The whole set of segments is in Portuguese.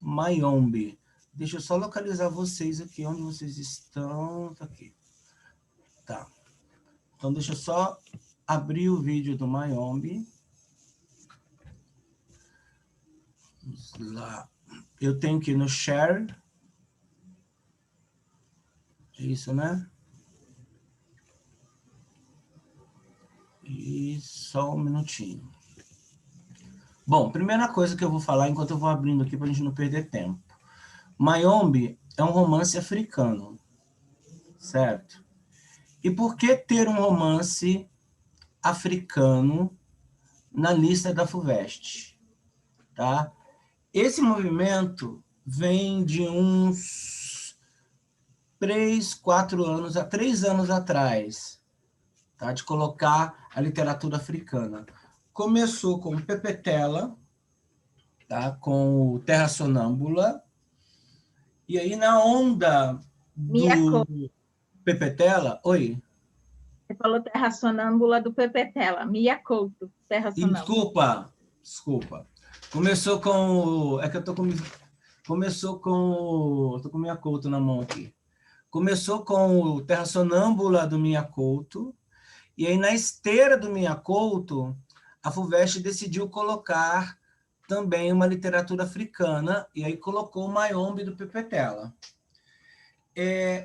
Mayombe. Deixa eu só localizar vocês aqui, onde vocês estão. Tá aqui. Tá. Então, deixa eu só abrir o vídeo do Mayombe. Vamos lá. Eu tenho que ir no share. Isso, né? E só um minutinho. Bom, primeira coisa que eu vou falar, enquanto eu vou abrindo aqui para a gente não perder tempo. Mayombe é um romance africano, certo? E por que ter um romance africano na lista da FUVEST? Tá? Esse movimento vem de uns 3 anos atrás, tá? De colocar a literatura africana. Começou com Pepetela, tá? Com o Terra Sonâmbula, e aí na onda do Pepetela... Oi? Você falou Terra Sonâmbula do Pepetela, Mia Couto, Terra Sonâmbula. Desculpa. Começou com... É que eu tô com... Começou com... Tô com Mia Couto na mão aqui. Começou com o Terra Sonâmbula do Mia Couto, e aí na esteira do Mia Couto, a FUVEST decidiu colocar também uma literatura africana, e aí colocou o Mayombe do Pepetela.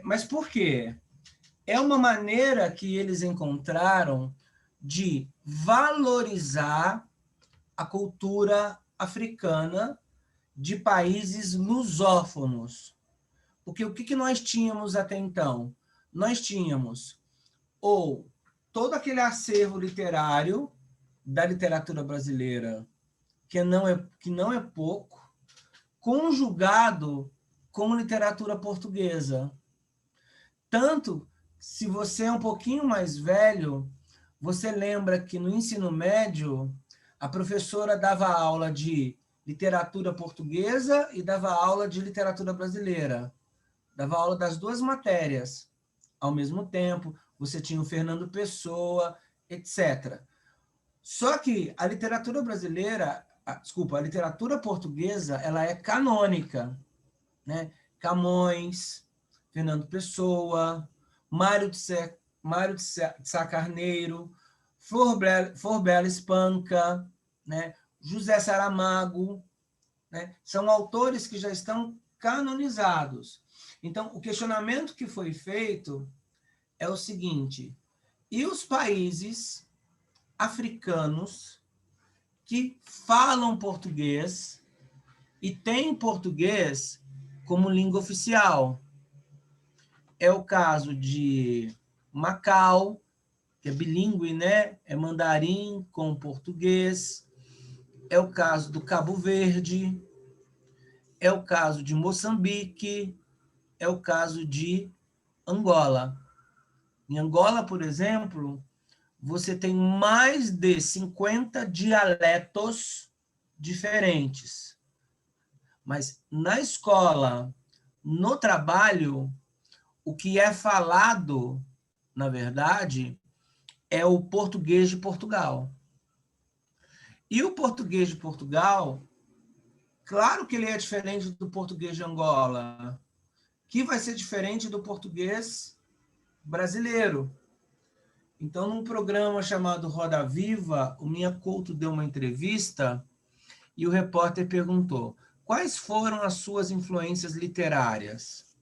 Mas por quê? É uma maneira que eles encontraram de valorizar a cultura africana de países lusófonos. Porque o que nós tínhamos até então? Nós tínhamos ou todo aquele acervo literário da literatura brasileira, que não é pouco, conjugado com literatura portuguesa. Tanto, se você é um pouquinho mais velho, você lembra que no ensino médio, a professora dava aula de literatura portuguesa e dava aula de literatura brasileira. Dava aula das duas matérias. Ao mesmo tempo, você tinha o Fernando Pessoa, etc. Só que a literatura brasileira, a literatura portuguesa, ela é canônica, né? Camões, Fernando Pessoa, Mário de Sá Carneiro, Flor Bela Espanca, né? José Saramago, né? São autores que já estão canonizados. Então, o questionamento que foi feito é o seguinte: e os países africanos que falam português e têm português como língua oficial? É o caso de Macau, que é bilíngue, né? É mandarim com português. É o caso do Cabo Verde. É o caso de Moçambique. É o caso de Angola. Em Angola, por exemplo, você tem mais de 50 dialetos diferentes. Mas na escola, no trabalho, o que é falado, na verdade, é o português de Portugal. E o português de Portugal, claro que ele é diferente do português de Angola, que vai ser diferente do português brasileiro. Então, num programa chamado Roda Viva, o Mia Couto deu uma entrevista e o repórter perguntou: quais foram as suas influências literárias?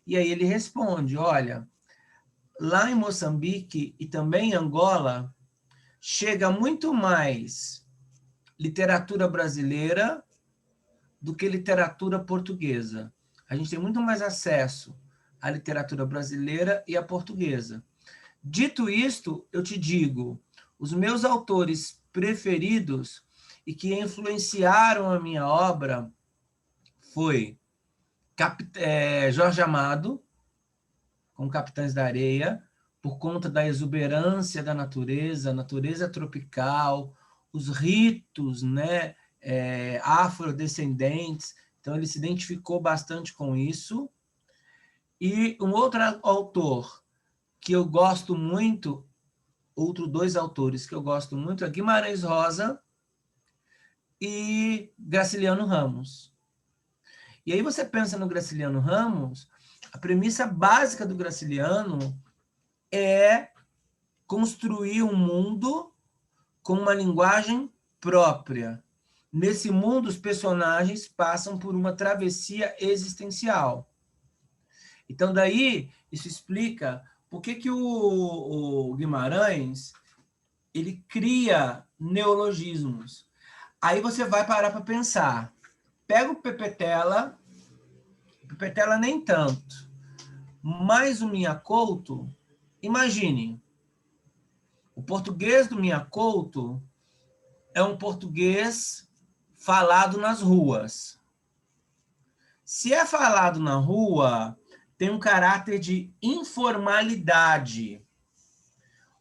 E aí ele responde: olha, lá em Moçambique e também em Angola, chega muito mais literatura brasileira do que literatura portuguesa. A gente tem muito mais acesso à literatura brasileira e à portuguesa. Dito isto, eu te digo, os meus autores preferidos e que influenciaram a minha obra foi Jorge Amado, com Capitães da Areia, por conta da exuberância da natureza, natureza tropical, os ritos, né, afrodescendentes. Então, ele se identificou bastante com isso. E um outro autor que eu gosto muito, dois autores que eu gosto muito, é Guimarães Rosa e Graciliano Ramos. E aí você pensa no Graciliano Ramos, a premissa básica do Graciliano é construir um mundo com uma linguagem própria. Nesse mundo, os personagens passam por uma travessia existencial. Então, daí, isso explica por que o Guimarães ele cria neologismos. Aí você vai parar para pensar. Pega o Pepetela nem tanto, mas o Minha Couto, imagine, o português do Minha Couto é um português falado nas ruas. Se é falado na rua, tem um caráter de informalidade.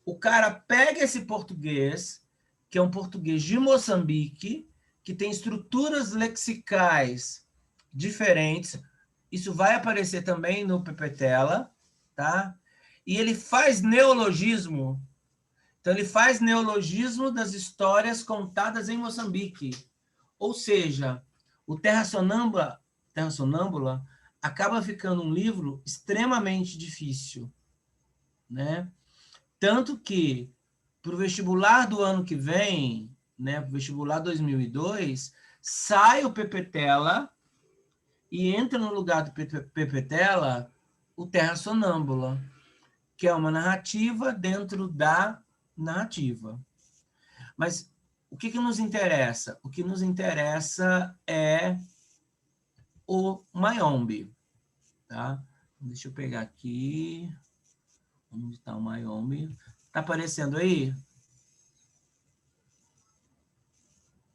O cara pega esse português, que é um português de Moçambique, que tem estruturas lexicais diferentes. Isso vai aparecer também no Pepetela, tá? E ele faz neologismo. Então, ele faz neologismo das histórias contadas em Moçambique. Ou seja, o Terra Sonâmbula acaba ficando um livro extremamente difícil, né? Tanto que, para o vestibular do ano que vem, né, para o vestibular 2002, sai o Pepetela e entra no lugar do Pepetela o Terra Sonâmbula, que é uma narrativa dentro da narrativa. Mas o que nos interessa? O que nos interessa é o Mayombe. Tá? Deixa eu pegar aqui. Onde está o Mayombe? Está aparecendo aí?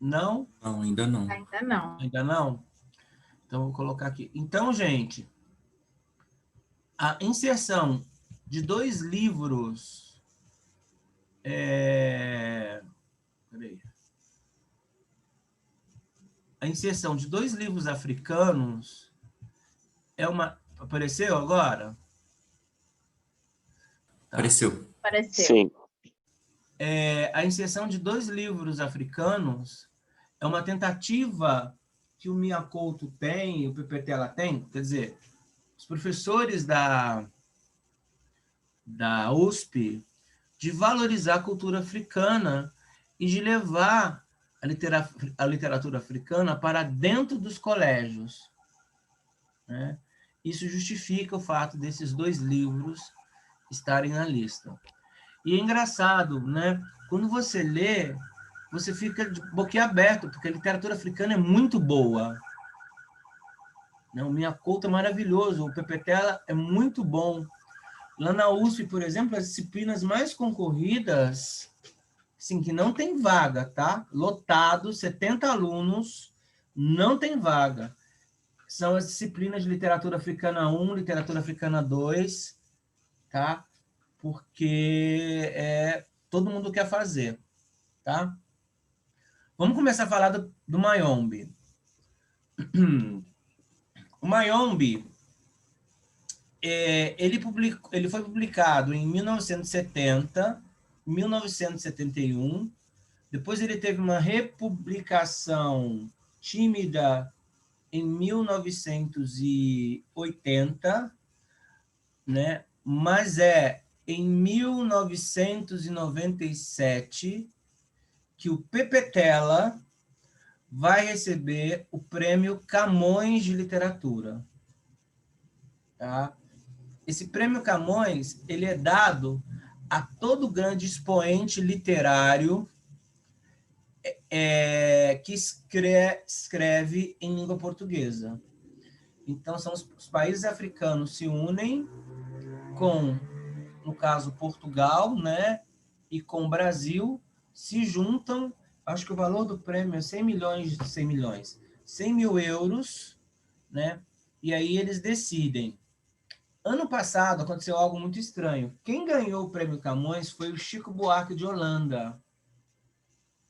Não? Não, ainda não. Ainda não. Ainda não? Então, vou colocar aqui. Então, gente, a inserção de 2 livros... Peraí. A inserção de 2 livros africanos é uma... Apareceu agora? Tá. Apareceu. Sim. A inserção de 2 livros africanos é uma tentativa que o Minha Couto tem, o Pepetela tem, quer dizer, os professores da USP, de valorizar a cultura africana e de levar a literatura africana para dentro dos colégios, né? Isso justifica o fato desses 2 livros estarem na lista. E é engraçado, né? Quando você lê, você fica de boquiaberto, porque a literatura africana é muito boa. O Minha Couto é maravilhoso, o Pepetela é muito bom. Lá na USP, por exemplo, as disciplinas mais concorridas, assim, que não tem vaga, tá? Lotado, 70 alunos, não tem vaga. São as disciplinas de literatura africana 1, literatura africana 2, tá? Porque todo mundo quer fazer, tá? Vamos começar a falar do Mayombe. O Mayombe, ele foi publicado em 1970, 1971. Depois ele teve uma republicação tímida em 1980, né? Mas em 1997 que o Pepetela vai receber o prêmio Camões de Literatura. Tá? Esse prêmio Camões, ele é dado a todo grande expoente literário que escreve em língua portuguesa. Então, os países africanos se unem com, no caso, Portugal, né, e com o Brasil, se juntam. Acho que o valor do prêmio é 100 mil euros, né? E aí eles decidem. Ano passado aconteceu algo muito estranho. Quem ganhou o prêmio Camões foi o Chico Buarque de Holanda,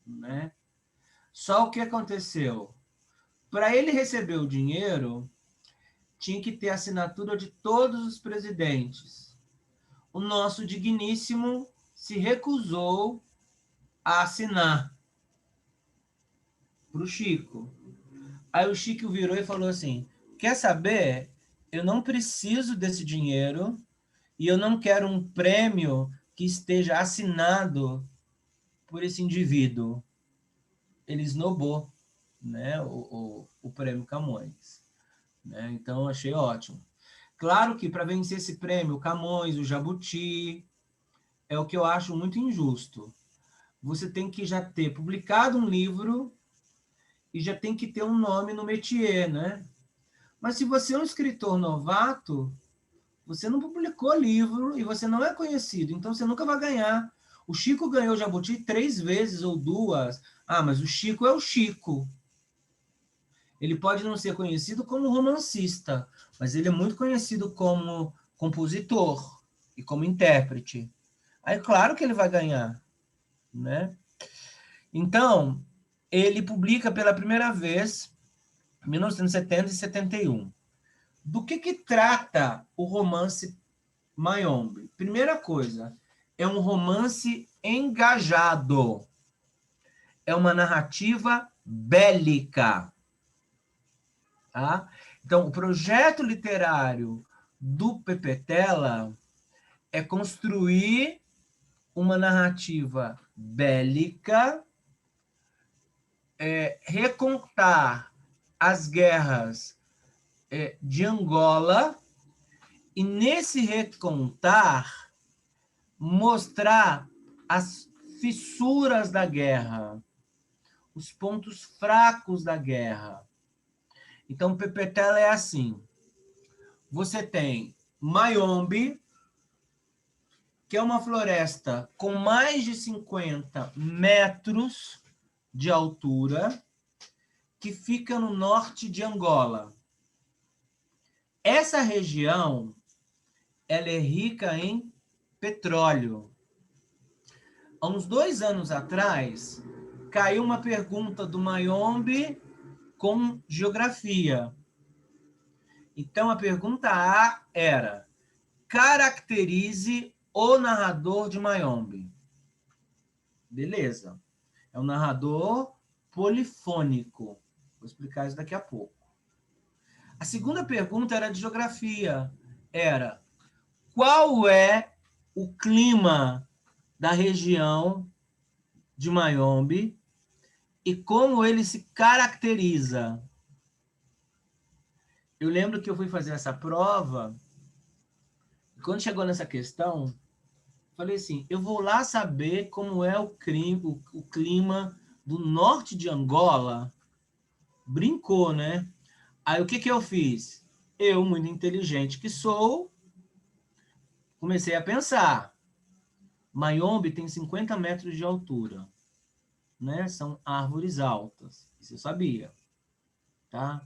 né? Só o que aconteceu? Para ele receber o dinheiro, tinha que ter a assinatura de todos os presidentes. O nosso digníssimo se recusou a assinar para o Chico. Aí o Chico virou e falou assim: quer saber? Eu não preciso desse dinheiro e eu não quero um prêmio que esteja assinado por esse indivíduo. Ele esnobou, né, o prêmio Camões. Né? Então, achei ótimo. Claro que para vencer esse prêmio, o Camões, o Jabuti, é o que eu acho muito injusto. Você tem que já ter publicado um livro e já tem que ter um nome no métier, né? Mas se você é um escritor novato, você não publicou livro e você não é conhecido, então você nunca vai ganhar. O Chico ganhou o Jabuti 3 vezes ou 2. Ah, mas o Chico é o Chico. Ele pode não ser conhecido como romancista, mas ele é muito conhecido como compositor e como intérprete. Aí, claro que ele vai ganhar, né? Então, ele publica pela primeira vez em 1970 e 71. Do que trata o romance Mayombe? Primeira coisa, é um romance engajado. É uma narrativa bélica. Tá? Então, o projeto literário do Pepetela é construir uma narrativa bélica, recontar as guerras de Angola e, nesse recontar, mostrar as fissuras da guerra, os pontos fracos da guerra. Então, Pepetela é assim. Você tem Mayombe, que é uma floresta com mais de 50 metros de altura, que fica no norte de Angola. Essa região, ela é rica em petróleo. Há uns 2 anos atrás, caiu uma pergunta do Mayombe com geografia. Então, a pergunta A era: caracterize o narrador de Mayombe. Beleza. É um narrador polifônico. Vou explicar isso daqui a pouco. A segunda pergunta era de geografia. Era: qual é o clima da região de Mayombe e como ele se caracteriza? Eu lembro que eu fui fazer essa prova e quando chegou nessa questão, falei assim, eu vou lá saber como é o clima do norte de Angola. Brincou, né? Aí o que eu fiz? Eu, muito inteligente que sou, comecei a pensar. Mayombe tem 50 metros de altura, né? São árvores altas. Isso eu sabia, tá?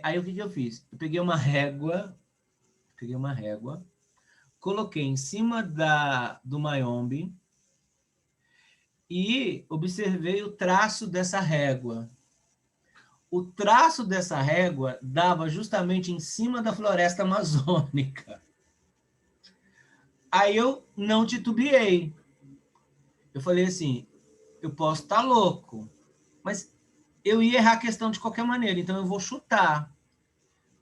Aí o que eu fiz? Eu peguei uma régua, coloquei em cima do Mayombe e observei o traço dessa régua. O traço dessa régua dava justamente em cima da floresta amazônica. Aí eu não titubeei. Eu falei assim, eu posso estar louco, mas eu ia errar a questão de qualquer maneira, então eu vou chutar.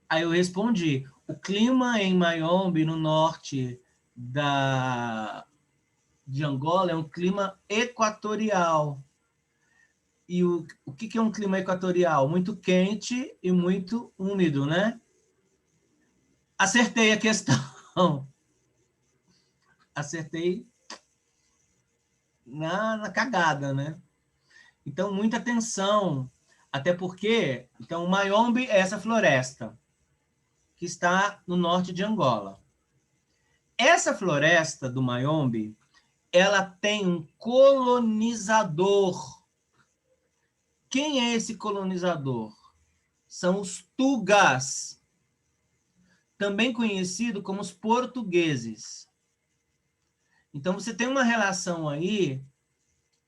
Aí eu respondi, o clima em Mayombe, no norte de Angola, é um clima equatorial. E o que é um clima equatorial? Muito quente e muito úmido, né? Acertei a questão. Acertei na cagada, né? Então, muita atenção. Até porque, então, o Mayombe é essa floresta que está no norte de Angola. Essa floresta do Mayombe, ela tem um colonizador. Quem é esse colonizador? São os Tugas, também conhecido como os portugueses. Então, você tem uma relação aí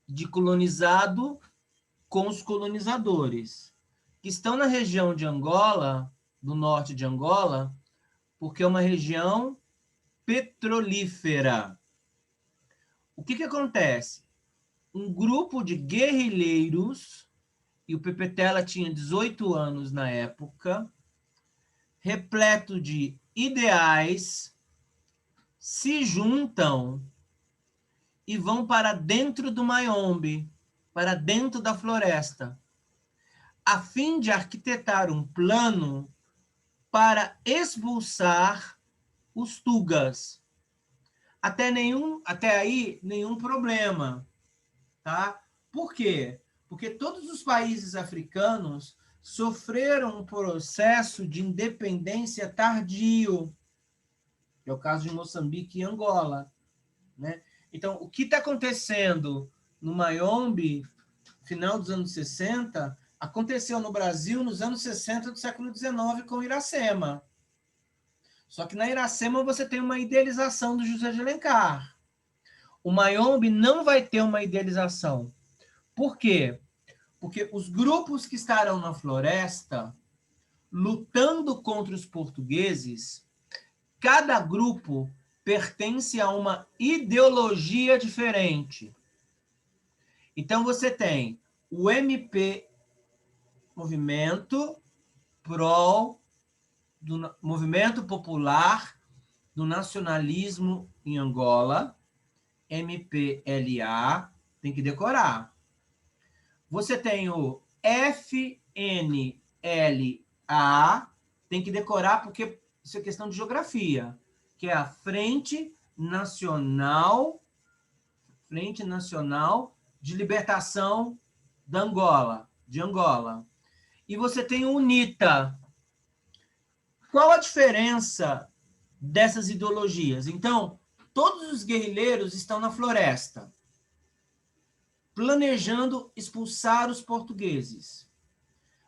de colonizado com os colonizadores, que estão na região de Angola, do norte de Angola, porque é uma região petrolífera. O que acontece? Um grupo de guerrilheiros, e o Pepetela tinha 18 anos na época, repleto de ideais, se juntam e vão para dentro do Mayombe, para dentro da floresta, a fim de arquitetar um plano para expulsar os Tugas. Até aí, nenhum problema. Tá? Por quê? Porque todos os países africanos sofreram um processo de independência tardio, que é o caso de Moçambique e Angola. Né? Então, o que está acontecendo no Mayombe, final dos anos 60, aconteceu no Brasil nos anos 60 do século XIX com Iracema. Só que na Iracema você tem uma idealização do José de Alencar. O Mayombe não vai ter uma idealização. Por quê? Porque os grupos que estarão na floresta, lutando contra os portugueses, cada grupo pertence a uma ideologia diferente. Então, você tem o MP, Movimento Popular do Nacionalismo em Angola, MPLA, tem que decorar. Você tem o FNLA, tem que decorar porque isso é questão de geografia, que é a Frente Nacional de Libertação de Angola. E você tem o UNITA. Qual a diferença dessas ideologias? Então, todos os guerrilheiros estão na floresta, planejando expulsar os portugueses.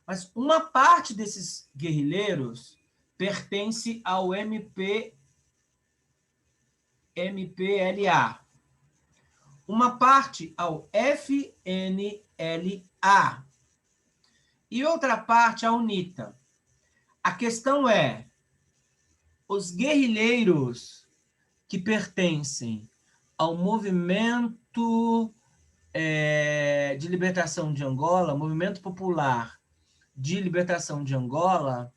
Mas uma parte desses guerrilheiros pertence ao MPLA. Uma parte ao FNLA. E outra parte à UNITA. A questão é, os guerrilheiros que pertencem ao movimento de libertação de Angola, Movimento Popular de Libertação de Angola,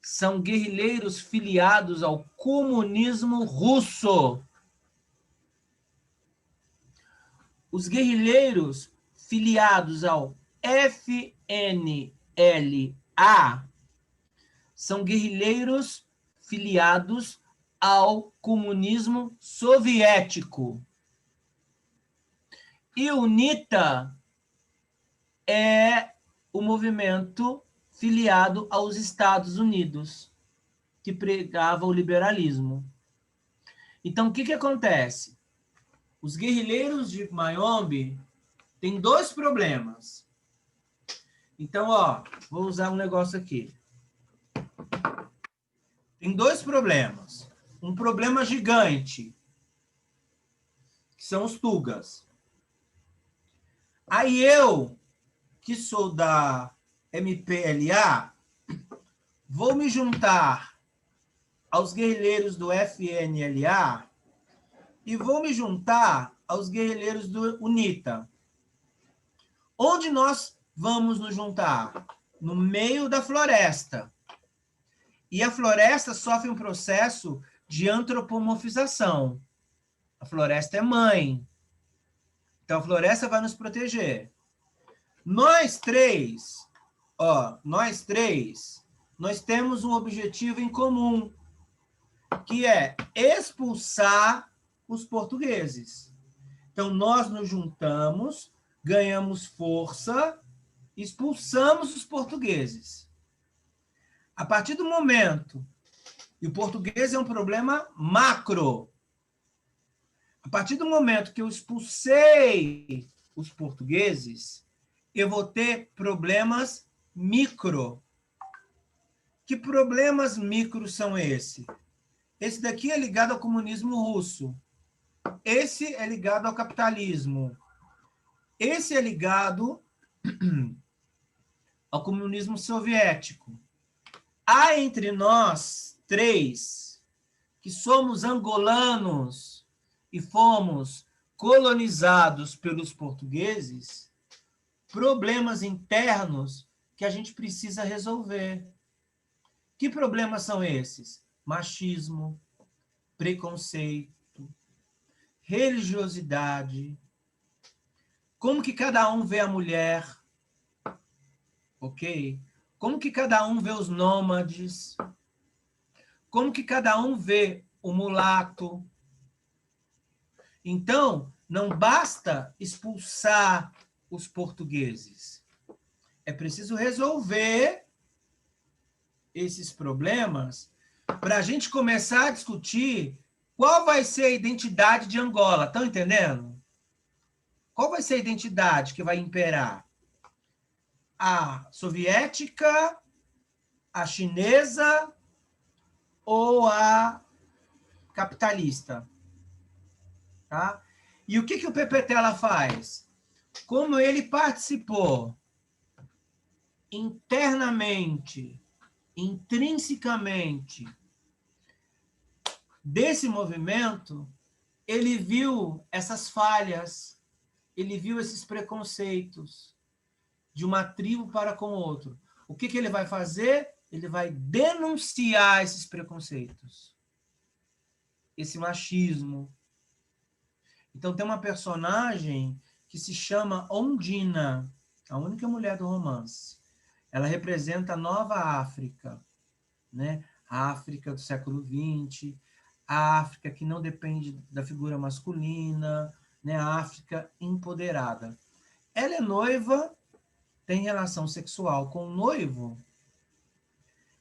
são guerrilheiros filiados ao comunismo russo. Os guerrilheiros filiados ao FNLA são guerrilheiros filiados ao comunismo soviético. E o UNITA é o movimento filiado aos Estados Unidos, que pregava o liberalismo. Então, o que acontece? Os guerrilheiros de Mayombe têm dois problemas. Então, vou usar um negócio aqui. Tem dois problemas. Um problema gigante, que são os Tugas. Aí eu, que sou da MPLA, vou me juntar aos guerrilheiros do FNLA e vou me juntar aos guerrilheiros do UNITA. Onde nós vamos nos juntar? No meio da floresta. E a floresta sofre um processo de antropomorfização. A floresta é mãe. Então, a floresta vai nos proteger. Nós três, nós temos um objetivo em comum, que é expulsar os portugueses. Então, nós nos juntamos, ganhamos força, expulsamos os portugueses. A partir do momento, e o português é um problema macro, a partir do momento que eu expulsei os portugueses, eu vou ter problemas micro. Que problemas micro são esses? Esse daqui é ligado ao comunismo russo. Esse é ligado ao capitalismo. Esse é ligado ao comunismo soviético. Há entre nós três, que somos angolanos e fomos colonizados pelos portugueses, problemas internos que a gente precisa resolver. Que problemas são esses? Machismo, preconceito, religiosidade, como que cada um vê a mulher, ok? Como que cada um vê os nômades, como que cada um vê o mulato. Então, não basta expulsar os portugueses. É preciso resolver esses problemas para a gente começar a discutir qual vai ser a identidade de Angola. Estão entendendo? Qual vai ser a identidade que vai imperar? A soviética, a chinesa ou a capitalista? Tá? E o que o Pepetela faz? Como ele participou internamente, intrinsecamente desse movimento, ele viu essas falhas, ele viu esses preconceitos de uma tribo para com outro. O que ele vai fazer? Ele vai denunciar esses preconceitos, esse machismo. Então, tem uma personagem que se chama Ondina, a única mulher do romance. Ela representa a nova África, né? A África do século XX, a África que não depende da figura masculina, né? A África empoderada. Ela é noiva, tem relação sexual com o noivo,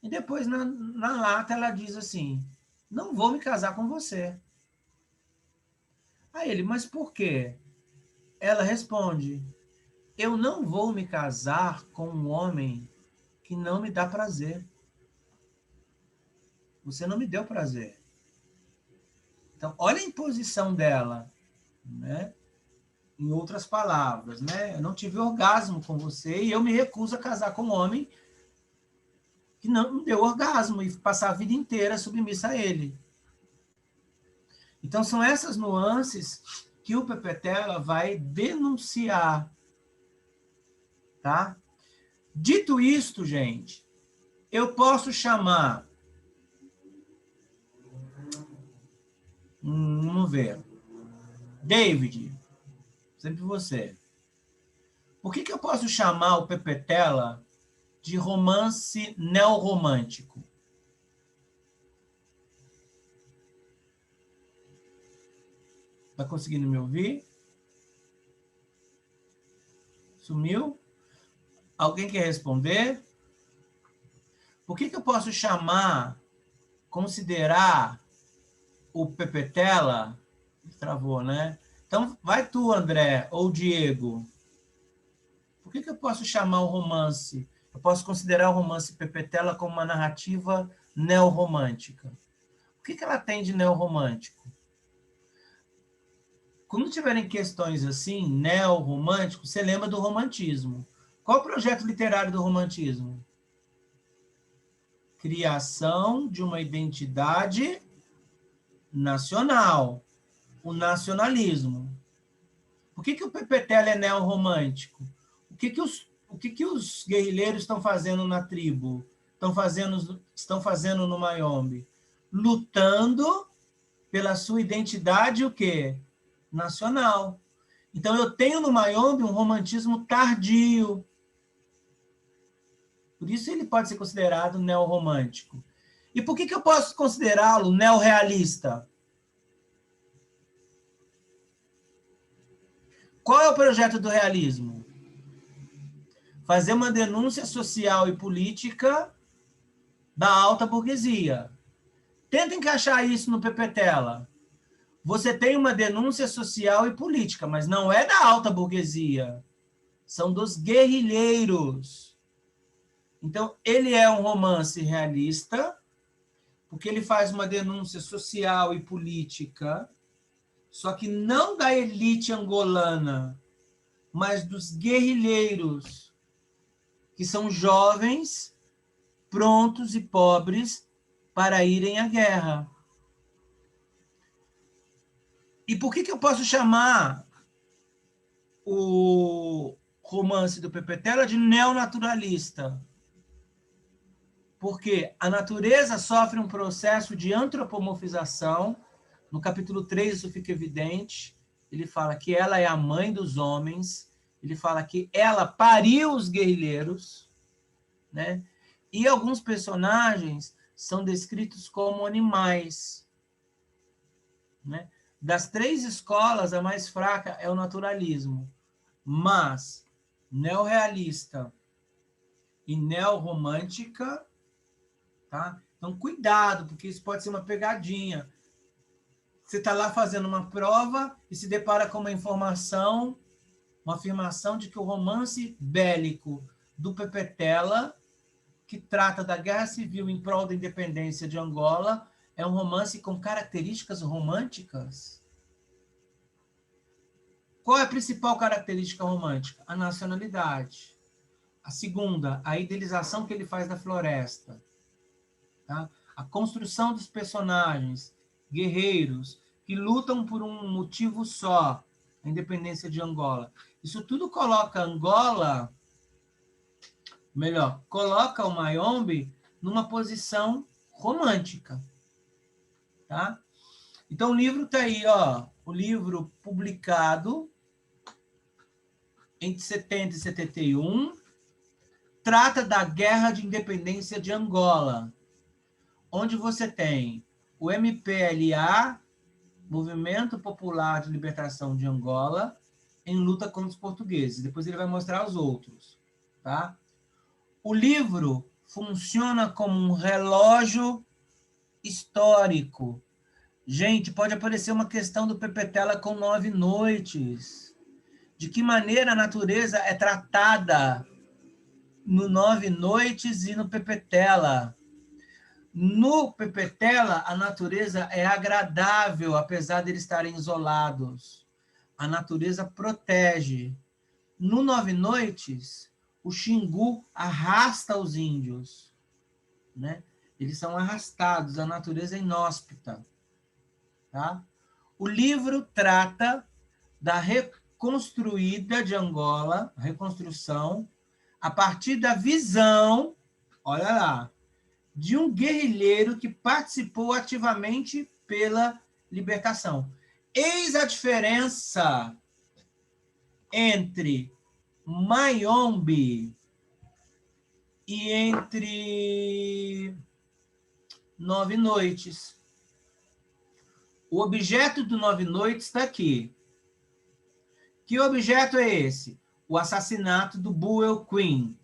e depois, na lata, ela diz assim, não vou me casar com você. Aí ele, mas por quê? Ela responde, eu não vou me casar com um homem que não me dá prazer. Você não me deu prazer. Então, olha a imposição dela, né? Em outras palavras, né? Eu não tive orgasmo com você e eu me recuso a casar com um homem que não me deu orgasmo e passar a vida inteira submissa a ele. Então, são essas nuances que o Pepetela vai denunciar, tá? Dito isto, gente, eu posso chamar... vamos ver. David, sempre você. Por que eu posso chamar o Pepetela de romance neorromântico? Tá conseguindo me ouvir? Sumiu? Alguém quer responder? Por que eu posso chamar, considerar o Pepetela? Travou, né? Então, vai tu, André, ou Diego. Por que eu posso chamar o romance? Eu posso considerar o romance Pepetela como uma narrativa neorromântica. O que ela tem de neorromântico? Quando tiverem questões assim, neorromântico, você lembra do romantismo. Qual o projeto literário do romantismo? Criação de uma identidade nacional, o nacionalismo. Por que o Pepetela é neorromântico? O que os guerrilheiros estão fazendo na tribo? Estão fazendo no Mayombe? Lutando pela sua identidade, o quê? Nacional. Então, eu tenho no Mayombe um romantismo tardio. Por isso ele pode ser considerado neorromântico. E por que eu posso considerá-lo neorrealista? Qual é o projeto do realismo? Fazer uma denúncia social e política da alta burguesia. Tenta encaixar isso no Pepetela. Você tem uma denúncia social e política, mas não é da alta burguesia. São dos guerrilheiros. Então, ele é um romance realista, porque ele faz uma denúncia social e política, só que não da elite angolana, mas dos guerrilheiros, que são jovens, prontos e pobres para irem à guerra. E por que eu posso chamar o romance do Pepetela de neonaturalista? Porque a natureza sofre um processo de antropomorfização. No capítulo 3 isso fica evidente. Ele fala que ela é a mãe dos homens. Ele fala que ela pariu os guerrilheiros, né? E alguns personagens são descritos como animais, né? Das 3 escolas, a mais fraca é o naturalismo. Mas neorrealista e neorromântica, tá? Então, cuidado, porque isso pode ser uma pegadinha. Você está lá fazendo uma prova e se depara com uma informação, uma afirmação de que o romance bélico do Pepetela, que trata da guerra civil em prol da independência de Angola, é um romance com características românticas. Qual é a principal característica romântica? A nacionalidade. A segunda, a idealização que ele faz da floresta. Tá? A construção dos personagens, guerreiros, que lutam por um motivo só, a independência de Angola. Isso tudo coloca Angola, melhor, coloca o Mayombe numa posição romântica. Tá? Então, o livro está aí, ó, o livro publicado entre 70 e 71, trata da Guerra de Independência de Angola, onde você tem o MPLA, Movimento Popular de Libertação de Angola, em luta contra os portugueses. Depois ele vai mostrar os outros. Tá? O livro funciona como um relógio histórico. Gente, pode aparecer uma questão do Pepetela com 9 noites. De que maneira a natureza é tratada no 9 noites e no Pepetela. No Pepetela, a natureza é agradável, apesar de eles estarem isolados. A natureza protege. No 9 noites, o Xingu arrasta os índios, né? Eles são arrastados, a natureza é inóspita. Tá? O livro trata da reconstruída de Angola, reconstrução, a partir da visão, olha lá, de um guerrilheiro que participou ativamente pela libertação. Eis a diferença entre Mayombe e entre 9 noites. O objeto do 9 noites está aqui. Que objeto é esse? O assassinato do Buell Queen.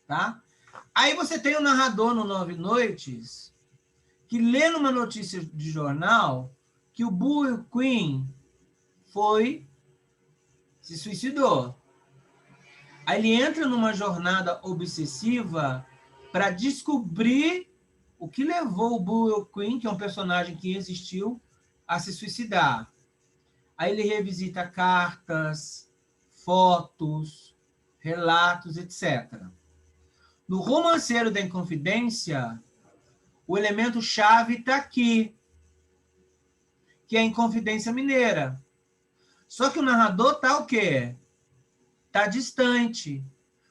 Tá? Aí você tem o narrador no 9 noites que lê numa notícia de jornal que o Buell Queen se suicidou. Aí ele entra numa jornada obsessiva para descobrir o que levou o Buell Queen, que é um personagem que existiu, a se suicidar. Aí ele revisita cartas, fotos, relatos, etc. No Romanceiro da Inconfidência, o elemento chave está aqui, que é a Inconfidência Mineira. Só que o narrador está o quê? Está distante,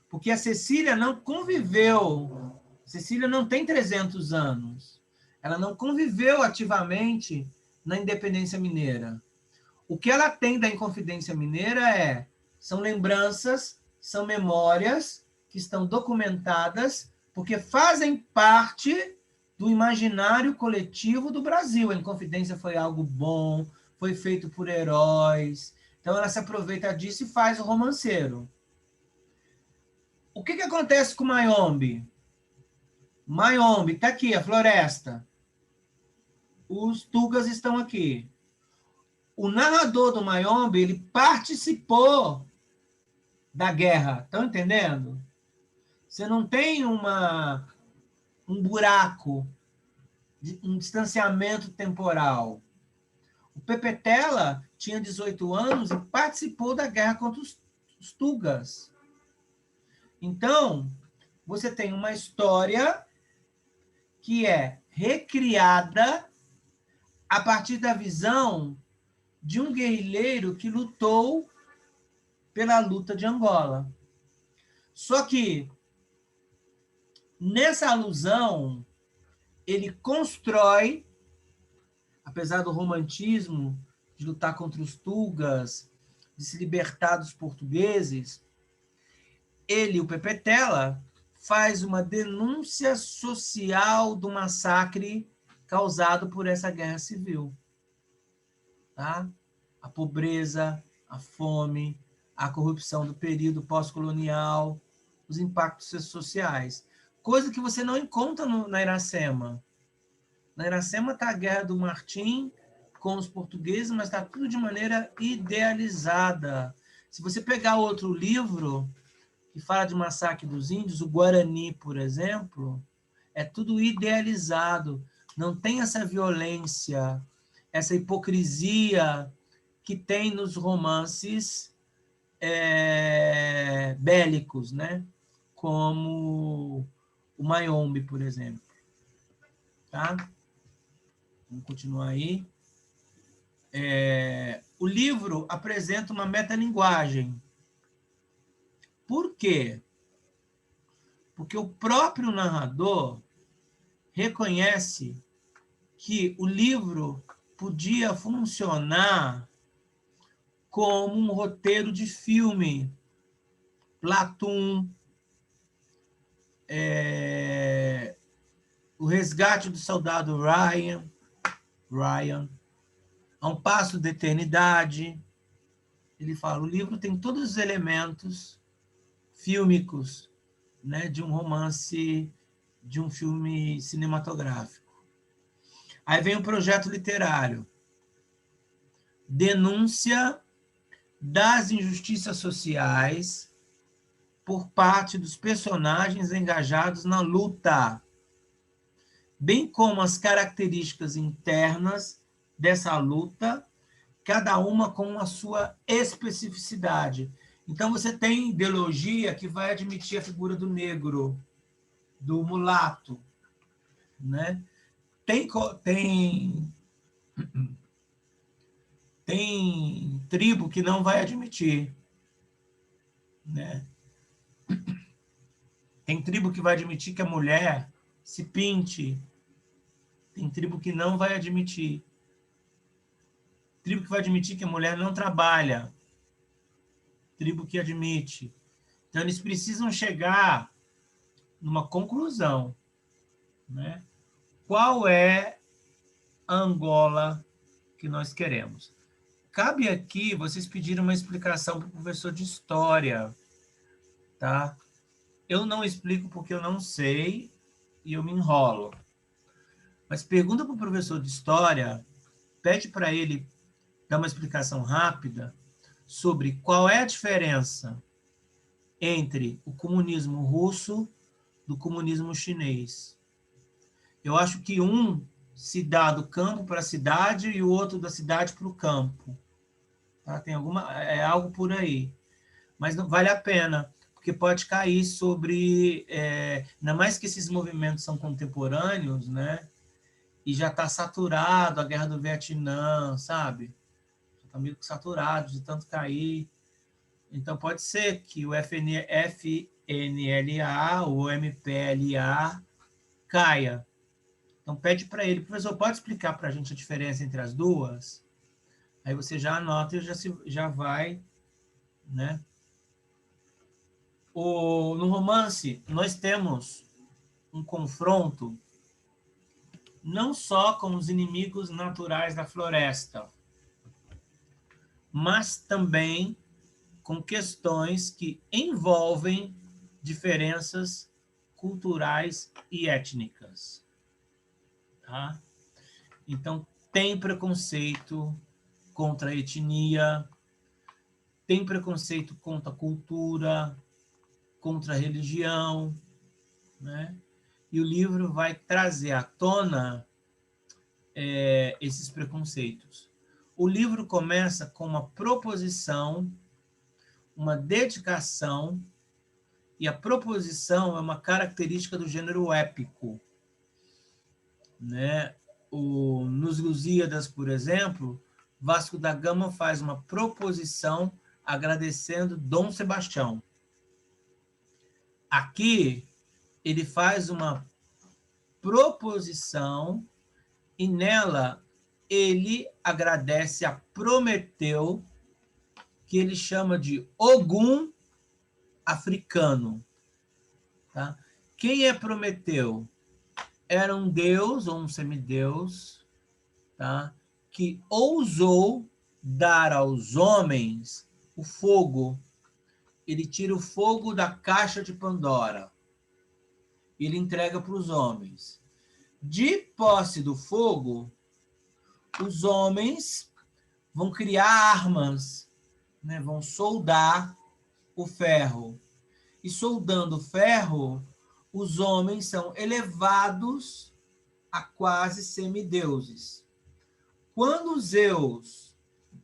porque a Cecília não conviveu. Cecília não tem 300 anos. Ela não conviveu ativamente na independência mineira. O que ela tem da Inconfidência Mineira são lembranças, são memórias que estão documentadas, porque fazem parte do imaginário coletivo do Brasil. A Inconfidência foi algo bom, foi feito por heróis. Então, ela se aproveita disso e faz o romanceiro. O que acontece com Mayombe? Mayombe, está aqui, a floresta. Os Tugas estão aqui. O narrador do Mayombe, ele participou da guerra. Estão entendendo? Você não tem um buraco, um distanciamento temporal. O Pepetela tinha 18 anos e participou da guerra contra os Tugas. Então, você tem uma história que é recriada a partir da visão de um guerrilheiro que lutou pela luta de Angola. Só que Nessa alusão, ele constrói, apesar do romantismo, de lutar contra os tugas, de se libertar dos portugueses, ele, o Pepetela, faz uma denúncia social do massacre causado por essa guerra civil. Tá? A pobreza, a fome, a corrupção do período pós-colonial, os impactos sociais. Coisa que você não encontra na Iracema. Na Iracema está a Guerra do Martim com os portugueses, mas está tudo de maneira idealizada. Se você pegar outro livro que fala de massacre dos índios, o Guarani, por exemplo, é tudo idealizado. Não tem essa violência, essa hipocrisia que tem nos romances bélicos, né? Como o Mayombe, por exemplo. Tá? Vamos continuar aí. O livro apresenta uma metalinguagem. Por quê? Porque o próprio narrador reconhece que o livro podia funcionar como um roteiro de filme. Platum, O Resgate do Soldado Ryan, A um Passo da Eternidade. Ele fala, o livro tem todos os elementos fílmicos, né, de um romance, de um filme cinematográfico. Aí vem o projeto literário. Denúncia das injustiças sociais por parte dos personagens engajados na luta, bem como as características internas dessa luta, cada uma com a sua especificidade. Então, você tem ideologia que vai admitir a figura do negro, do mulato, né? Tem tribo que não vai admitir, né? Tem tribo que vai admitir que a mulher se pinte. Tem tribo que não vai admitir. Tribo que vai admitir que a mulher não trabalha. Tribo que admite. Então, eles precisam chegar numa conclusão, né? Qual é a Angola que nós queremos? Cabe aqui, vocês pediram uma explicação para o professor de História, tá? Eu não explico porque eu não sei e eu me enrolo. Mas pergunta para o professor de História, pede para ele dar uma explicação rápida sobre qual é a diferença entre o comunismo russo do comunismo chinês. Eu acho que um se dá do campo para a cidade e o outro da cidade para o campo. Tá? É algo por aí. Mas não vale a pena, porque pode cair sobre... ainda mais que esses movimentos são contemporâneos, né? E já está saturado a Guerra do Vietnã, sabe? Já está meio saturado de tanto cair. Então, pode ser que o FNLA ou o MPLA caia. Então, pede para ele, professor, pode explicar para a gente a diferença entre as duas? Aí você já anota e já vai, né? No romance, nós temos um confronto não só com os inimigos naturais da floresta, mas também com questões que envolvem diferenças culturais e étnicas. Tá? Então, tem preconceito contra a etnia, tem preconceito contra a cultura, contra a religião, né? E o livro vai trazer à tona esses preconceitos. O livro começa com uma proposição, uma dedicação, e a proposição é uma característica do gênero épico, né? Nos Lusíadas, por exemplo, Vasco da Gama faz uma proposição agradecendo Dom Sebastião. Aqui, ele faz uma proposição e nela ele agradece a Prometeu, que ele chama de Ogum africano. Tá? Quem é Prometeu? Era um deus ou um semideus, tá? Que ousou dar aos homens o fogo. Ele tira o fogo da caixa de Pandora. Ele entrega para os homens. De posse do fogo, os homens vão criar armas, né? Vão soldar o ferro. E soldando o ferro, os homens são elevados a quase semideuses. Quando Zeus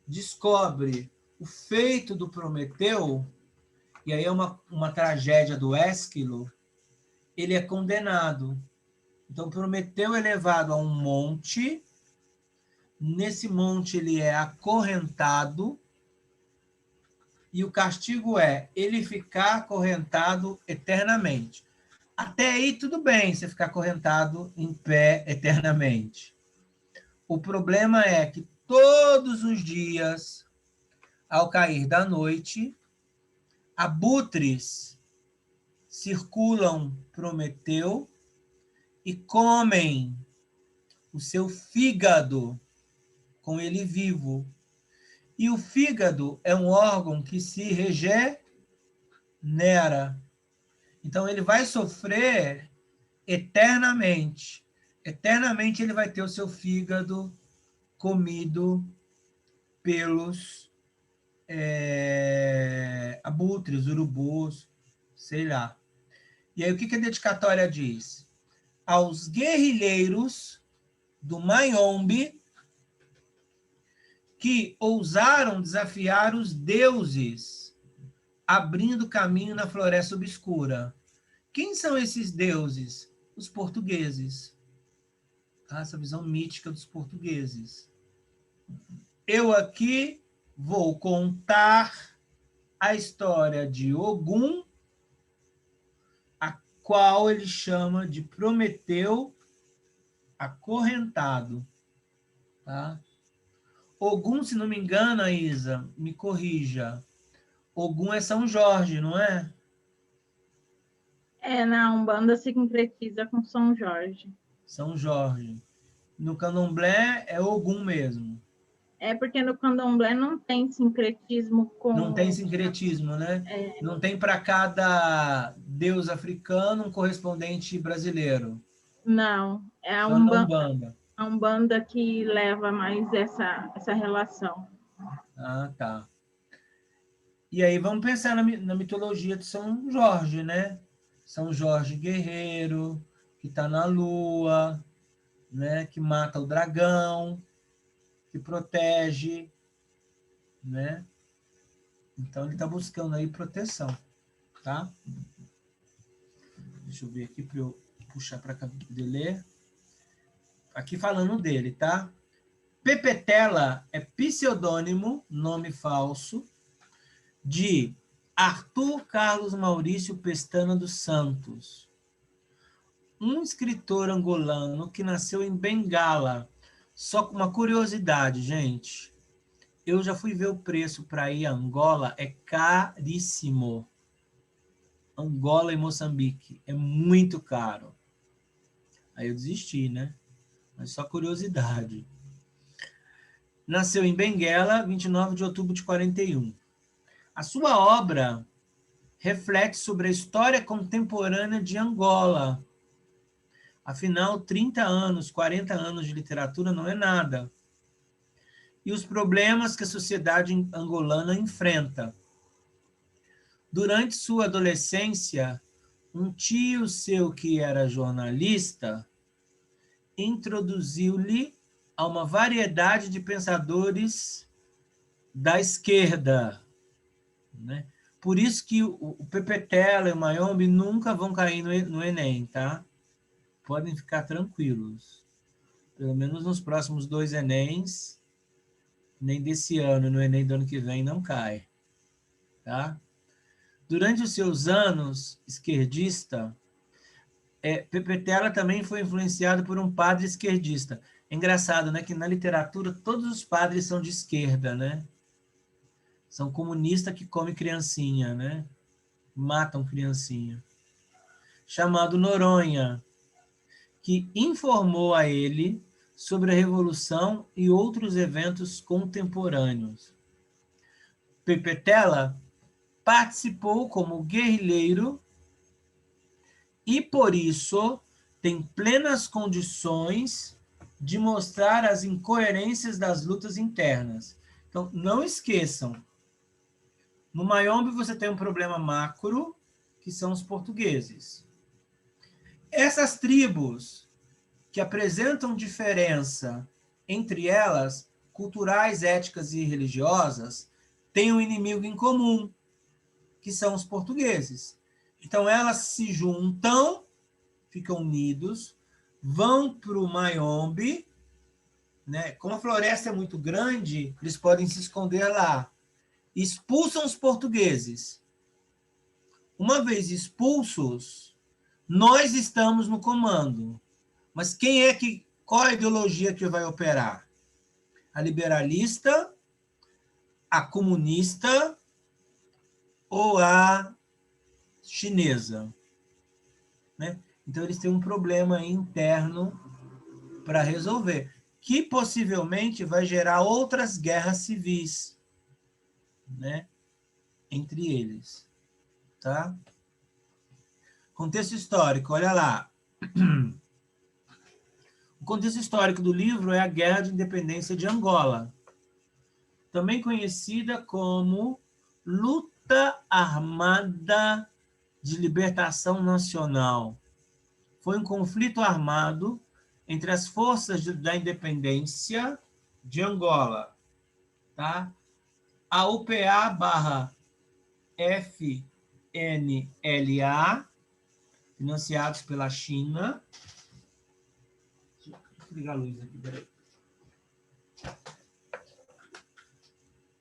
descobre o feito do Prometeu, e aí é uma tragédia do Ésquilo, ele é condenado. Então, Prometeu é levado a um monte, nesse monte ele é acorrentado, e o castigo é ele ficar acorrentado eternamente. Até aí, tudo bem, você ficar acorrentado em pé eternamente. O problema é que todos os dias, ao cair da noite, abutres circulam Prometeu e comem o seu fígado com ele vivo. E o fígado é um órgão que se regenera. Então, ele vai sofrer eternamente. Eternamente, ele vai ter o seu fígado comido pelos abutres, urubus, sei lá. E aí, o que a dedicatória diz? Aos guerrilheiros do Mayombe que ousaram desafiar os deuses, abrindo caminho na floresta obscura. Quem são esses deuses? Os portugueses. Essa visão mítica dos portugueses. Eu aqui vou contar a história de Ogum, a qual ele chama de Prometeu acorrentado. Tá? Ogum, se não me engano, Isa, me corrija. Ogum é São Jorge, não é? Na Umbanda se concretiza com São Jorge. São Jorge. No Candomblé é Ogum mesmo. Porque no Candomblé não tem sincretismo com... Não tem sincretismo, né? Não tem para cada deus africano um correspondente brasileiro. Não, é a Umbanda. A Umbanda que leva mais essa relação. Ah, tá. E aí vamos pensar na mitologia de São Jorge, né? São Jorge guerreiro, que está na lua, né? Que mata o dragão, que protege, né? Então ele está buscando aí proteção, tá? Deixa eu ver aqui para eu puxar para cá de ler. Aqui falando dele, tá? Pepetela é pseudônimo, nome falso, de Arthur Carlos Maurício Pestana dos Santos, um escritor angolano que nasceu em Bengala. Só com uma curiosidade, gente. Eu já fui ver o preço para ir a Angola, é caríssimo. Angola e Moçambique, é muito caro. Aí eu desisti, né? Mas só curiosidade. Nasceu em Benguela, 29 de outubro de 41. A sua obra reflete sobre a história contemporânea de Angola. Afinal, 30 anos, 40 anos de literatura não é nada. E os problemas que a sociedade angolana enfrenta. Durante sua adolescência, um tio seu que era jornalista introduziu-lhe a uma variedade de pensadores da esquerda, né? Por isso que o Pepetela e o Mayombe nunca vão cair no Enem, tá? Podem ficar tranquilos. Pelo menos nos próximos 2 Enems, nem desse ano, no Enem do ano que vem, não cai. Tá? Durante os seus anos esquerdista, Pepetela também foi influenciado por um padre esquerdista. É engraçado, né, que na literatura todos os padres são de esquerda, né? São comunistas que comem criancinha, né? Matam criancinha. Chamado Noronha, que informou a ele sobre a Revolução e outros eventos contemporâneos. Pepetela participou como guerrilheiro e, por isso, tem plenas condições de mostrar as incoerências das lutas internas. Então, não esqueçam, no Mayombe você tem um problema macro, que são os portugueses. Essas tribos que apresentam diferença entre elas, culturais, éticas e religiosas, têm um inimigo em comum, que são os portugueses. Então, elas se juntam, ficam unidos, vão para o Mayombe, né? Como a floresta é muito grande, eles podem se esconder lá. Expulsam os portugueses. Uma vez expulsos, nós estamos no comando. Mas qual a ideologia que vai operar? A liberalista, a comunista ou a chinesa? Né? Então, eles têm um problema interno para resolver, que possivelmente vai gerar outras guerras civis, né, entre eles. Tá? Contexto histórico, olha lá. O contexto histórico do livro é a Guerra de Independência de Angola, também conhecida como Luta Armada de Libertação Nacional. Foi um conflito armado entre as forças da independência de Angola, tá? A UPA/FNLA, financiados pela China. Deixa eu ligar a luz aqui, peraí.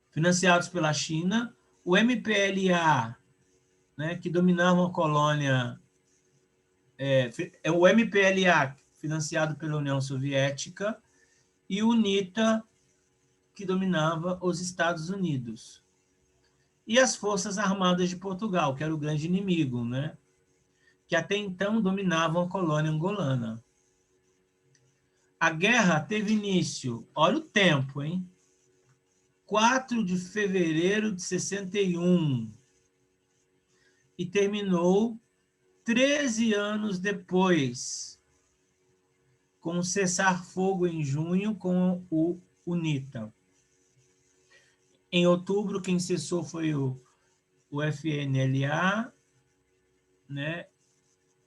Financiados pela China, o MPLA, né, que dominava a colônia, o MPLA, financiado pela União Soviética, e o UNITA, que dominava os Estados Unidos. E as Forças Armadas de Portugal, que era o grande inimigo, né, que até então dominavam a colônia angolana. A guerra teve início, olha o tempo, hein? 4 de fevereiro de 61 e terminou 13 anos depois, com o cessar-fogo em junho com o UNITA. Em outubro, quem cessou foi o FNLA, né?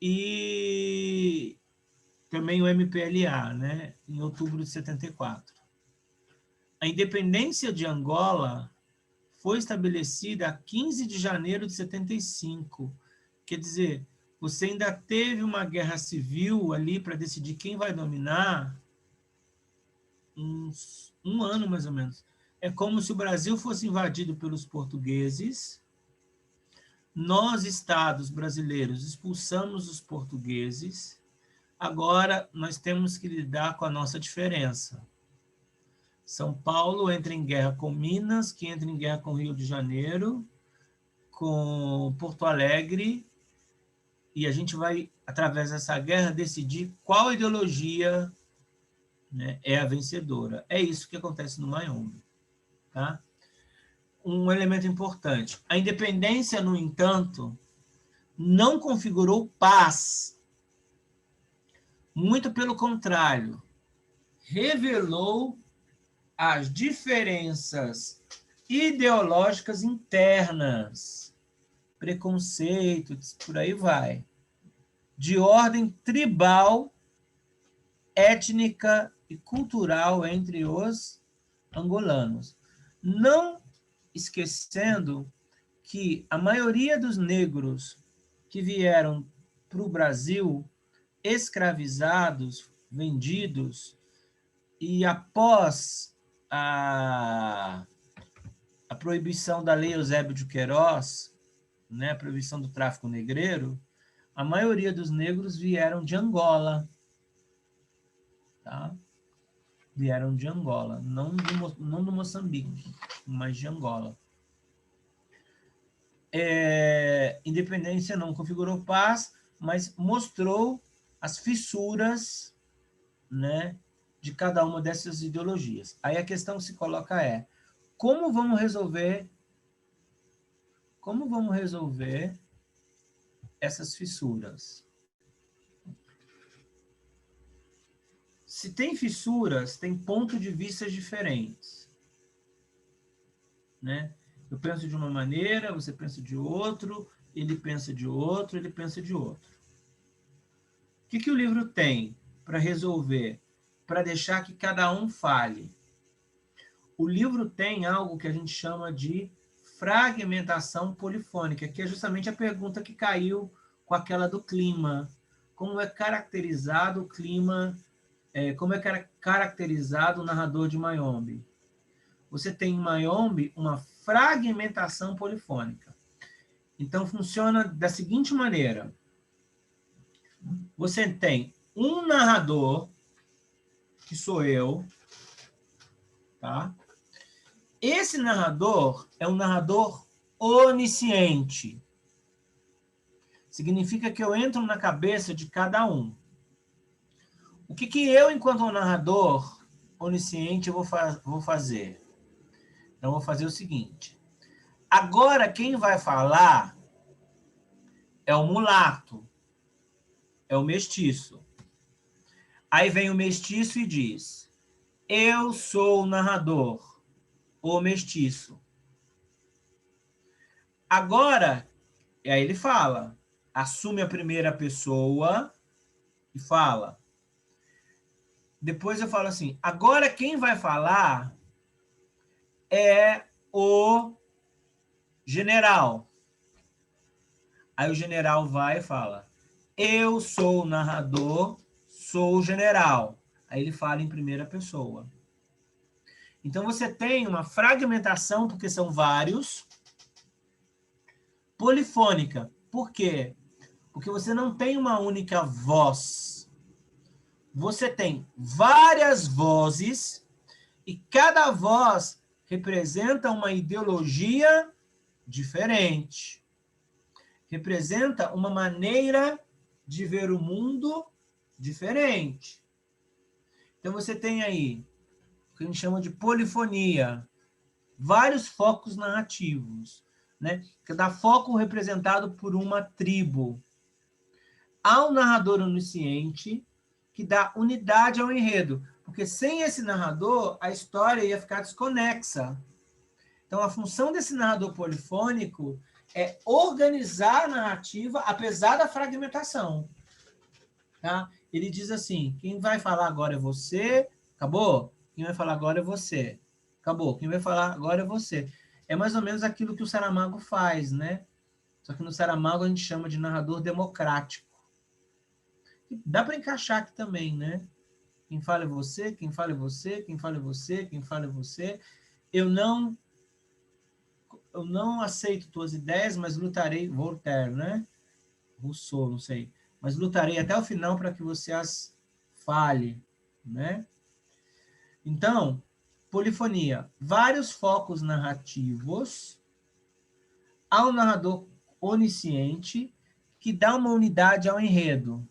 E também o MPLA, né? Em outubro de 74. A independência de Angola foi estabelecida a 15 de janeiro de 75. Quer dizer, você ainda teve uma guerra civil ali para decidir quem vai dominar um ano, mais ou menos. É como se o Brasil fosse invadido pelos portugueses. Nós, estados brasileiros, expulsamos os portugueses. Agora, nós temos que lidar com a nossa diferença. São Paulo entra em guerra com Minas, que entra em guerra com Rio de Janeiro, com Porto Alegre, e a gente vai, através dessa guerra, decidir qual ideologia, né, é a vencedora. É isso que acontece no Mayombe. Tá? Um elemento importante. A independência, no entanto, não configurou paz. Muito pelo contrário, revelou as diferenças ideológicas internas, preconceitos, por aí vai, de ordem tribal, étnica e cultural entre os angolanos. Não esquecendo que a maioria dos negros que vieram para o Brasil escravizados, vendidos, e após a proibição da Lei Eusébio de Queiroz, né, a proibição do tráfico negreiro, A maioria dos negros vieram de Angola. Tá? Vieram de Angola, não do Moçambique, mas de Angola. Independência não configurou paz, mas mostrou as fissuras, né, de cada uma dessas ideologias. Aí a questão que se coloca é, como vamos resolver essas fissuras? Se tem fissuras, tem pontos de vista diferentes, né? Eu penso de uma maneira, você pensa de outro, ele pensa de outro, ele pensa de outro. O que o livro tem para resolver? Para deixar que cada um fale. O livro tem algo que a gente chama de fragmentação polifônica, que é justamente a pergunta que caiu com aquela do clima. Como é caracterizado o clima, como é caracterizado o narrador de Mayombe? Você tem em Mayombe uma fragmentação polifônica. Então, funciona da seguinte maneira. Você tem um narrador, que sou eu, tá? Esse narrador é um narrador onisciente. Significa que eu entro na cabeça de cada um. O que eu, enquanto um narrador onisciente, vou fazer? Então, vou fazer o seguinte. Agora, quem vai falar é o mulato, é o mestiço. Aí vem o mestiço e diz, eu sou o narrador, o mestiço. Agora, e aí ele fala, assume a primeira pessoa e fala. Depois eu falo assim, agora quem vai falar é o general. Aí o general vai e fala, eu sou o narrador, sou o general. Aí ele fala em primeira pessoa. Então você tem uma fragmentação, porque são vários, polifônica. Por quê? Porque você não tem uma única voz. Você tem várias vozes e cada voz representa uma ideologia diferente. Representa uma maneira de ver o mundo diferente. Então você tem aí o que a gente chama de polifonia, vários focos narrativos, né? Cada foco representado por uma tribo. Há um narrador onisciente que dá unidade ao enredo, porque sem esse narrador, a história ia ficar desconexa. Então, a função desse narrador polifônico é organizar a narrativa, apesar da fragmentação. Tá? Ele diz assim, quem vai falar agora é você, acabou? Quem vai falar agora é você, acabou. Quem vai falar agora é você. É mais ou menos aquilo que o Saramago faz, né? Só que no Saramago a gente chama de narrador democrático. Dá para encaixar aqui também, né? Quem fala é você, quem fala é você, quem fala é você, quem fala é você. Eu não aceito tuas ideias, mas lutarei, Voltaire, né? Rousseau, não sei. Mas lutarei até o final para que você as fale, né? Então, polifonia. Vários focos narrativos. Há um narrador onisciente que dá uma unidade ao enredo.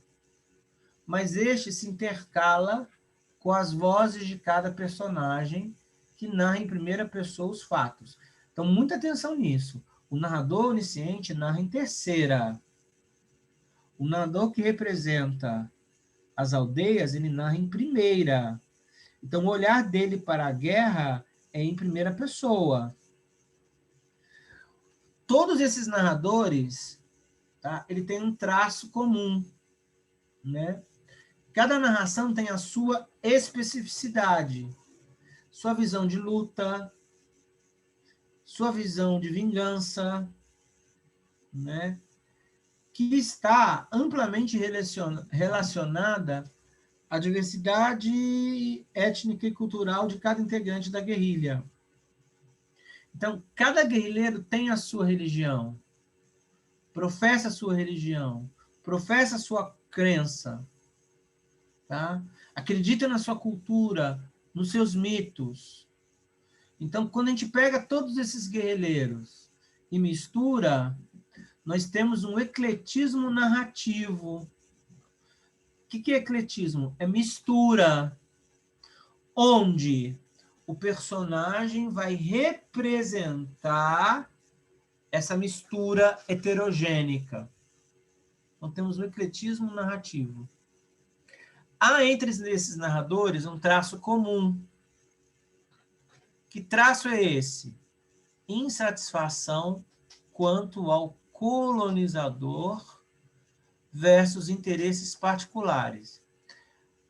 Mas este se intercala com as vozes de cada personagem que narra em primeira pessoa os fatos. Então, muita atenção nisso. O narrador onisciente narra em terceira. O narrador que representa as aldeias, ele narra em primeira. Então, o olhar dele para a guerra é em primeira pessoa. Todos esses narradores, tá, ele tem um traço comum, né? Cada narração tem a sua especificidade, sua visão de luta, sua visão de vingança, né? Que está amplamente relacionada à diversidade étnica e cultural de cada integrante da guerrilha. Então, cada guerrilheiro tem a sua religião, professa a sua religião, professa a sua crença, tá? Acredita na sua cultura, nos seus mitos. Então, quando a gente pega todos esses guerrilheiros e mistura, nós temos um ecletismo narrativo. O que é ecletismo? É mistura, onde o personagem vai representar essa mistura heterogênica. Então, temos um ecletismo narrativo. Há entre esses narradores um traço comum. Que traço é esse? Insatisfação quanto ao colonizador versus interesses particulares.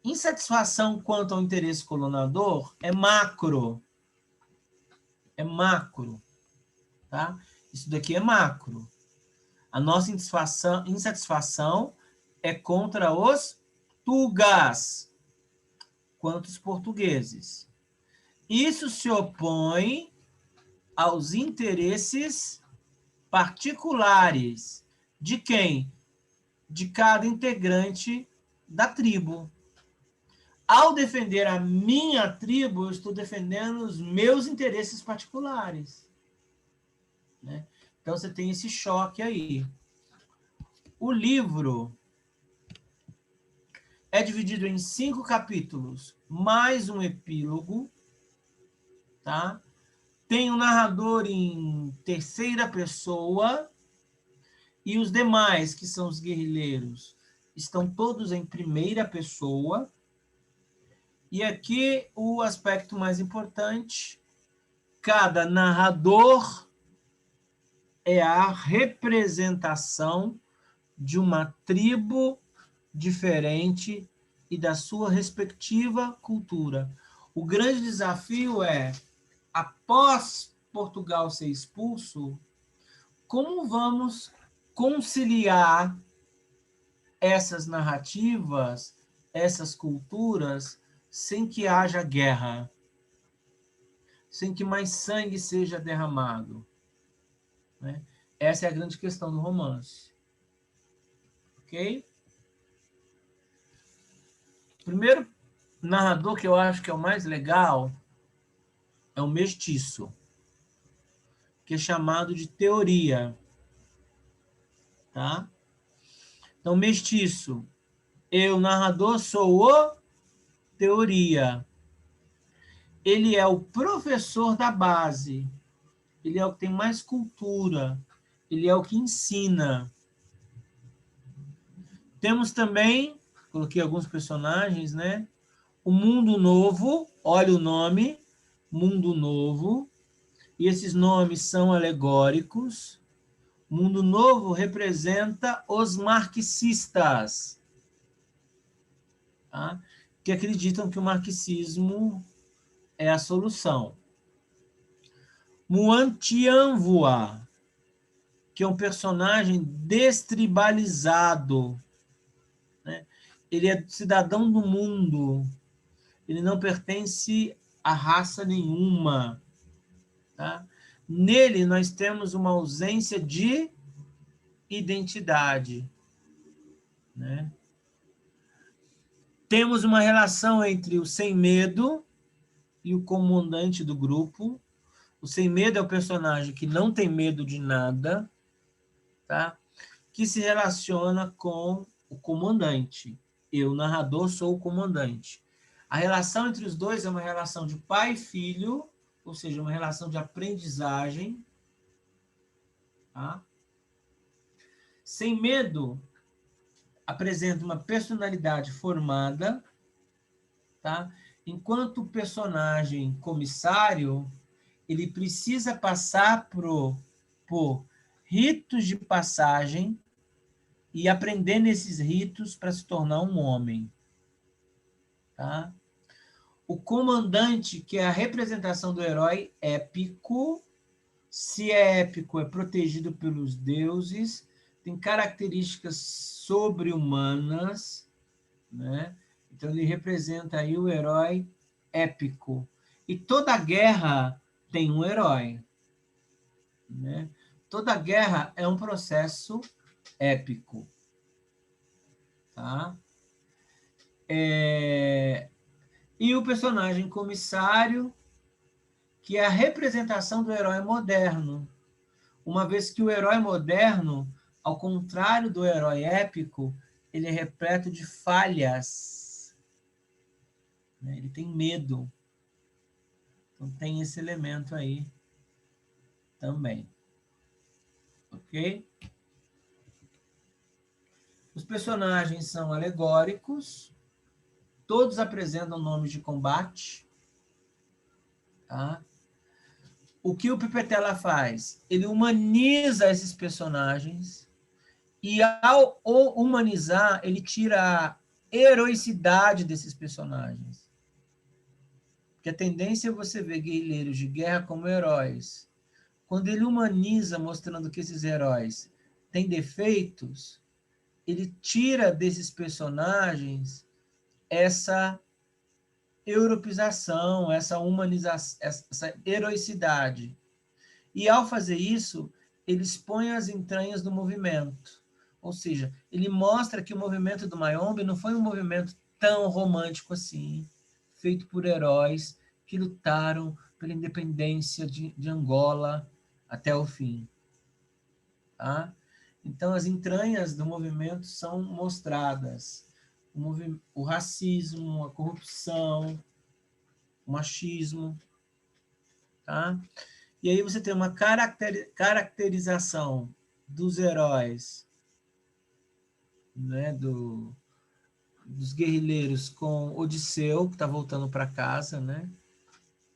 Insatisfação quanto ao interesse colonizador é macro. É macro. Tá? Isso daqui é macro. A nossa insatisfação é contra os tugas, quanto os portugueses. Isso se opõe aos interesses particulares de quem? De cada integrante da tribo. Ao defender a minha tribo, eu estou defendendo os meus interesses particulares. Né? Então, você tem esse choque aí. O livro é dividido em 5 capítulos, mais um epílogo, tá? Tem um narrador em terceira pessoa e os demais, que são os guerrilheiros, estão todos em primeira pessoa. E aqui o aspecto mais importante, cada narrador é a representação de uma tribo diferente e da sua respectiva cultura. O grande desafio é, após Portugal ser expulso, como vamos conciliar essas narrativas, essas culturas, sem que haja guerra, sem que mais sangue seja derramado? Né? Essa é a grande questão do romance. Ok? O primeiro narrador que eu acho que é o mais legal é o Mestiço, que é chamado de Teoria. Tá? Então, Mestiço, eu, narrador, sou o Teoria. Ele é o professor da base. Ele é o que tem mais cultura. Ele é o que ensina. Temos também, coloquei alguns personagens, né? O Mundo Novo, olha o nome, Mundo Novo. E esses nomes são alegóricos. Mundo Novo representa os marxistas, tá? Que acreditam que o marxismo é a solução. Muantianvua, que é um personagem destribalizado, né? Ele é cidadão do mundo, ele não pertence a raça nenhuma. Tá? Nele, nós temos uma ausência de identidade. Né? Temos uma relação entre o sem medo e o comandante do grupo. O sem medo é o personagem que não tem medo de nada, tá? Que se relaciona com o comandante. Eu, narrador, sou o comandante. A relação entre os dois é uma relação de pai e filho, ou seja, uma relação de aprendizagem. Tá? Sem medo apresenta uma personalidade formada, tá? Enquanto o personagem comissário, ele precisa passar por ritos de passagem e aprender nesses ritos para se tornar um homem. Tá? O comandante, que é a representação do herói épico, se é épico, é protegido pelos deuses, tem características sobre-humanas, né? Então ele representa aí o herói épico. E toda guerra tem um herói, né? Toda guerra é um processo épico. tá? E o personagem comissário, que é a representação do herói moderno, uma vez que o herói moderno, ao contrário do herói épico, ele é repleto de falhas, né? Ele tem medo. Então tem esse elemento aí também. Ok? Os personagens são alegóricos, todos apresentam nomes de combate. Tá? O que o Pipetela faz? Ele humaniza esses personagens e, ao humanizar, ele tira a heroicidade desses personagens. Porque a tendência é você ver guerrilheiros de guerra como heróis. Quando ele humaniza, mostrando que esses heróis têm defeitos, ele tira desses personagens essa europeização, essa humanização, essa heroicidade. E, ao fazer isso, ele expõe as entranhas do movimento. Ou seja, ele mostra que o movimento do Mayombe não foi um movimento tão romântico assim, feito por heróis que lutaram pela independência de Angola até o fim. Tá? Então, as entranhas do movimento são mostradas. O racismo, a corrupção, o machismo. Tá? E aí você tem uma caracterização dos heróis, né, dos guerrilheiros com Odisseu, que está voltando para casa. Né?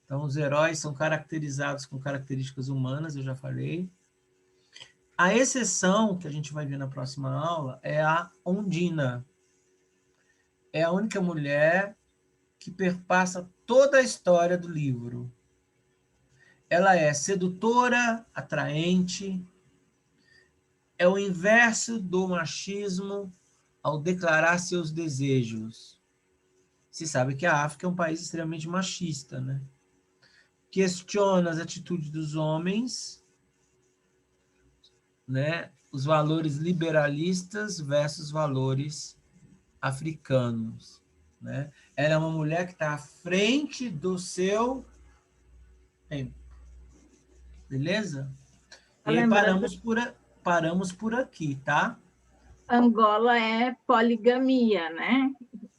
Então, os heróis são caracterizados com características humanas, eu já falei. A exceção, que a gente vai ver na próxima aula, é a Ondina. É a única mulher que perpassa toda a história do livro. Ela é sedutora, atraente, é o inverso do machismo ao declarar seus desejos. Se sabe que a África é um país extremamente machista, né? Questiona as atitudes dos homens, né? Os valores liberalistas versus valores africanos, né? Ela é uma mulher que está à frente do seu tempo. Beleza? Tá E aí lembrando, paramos por aqui, tá? Angola é poligamia, né?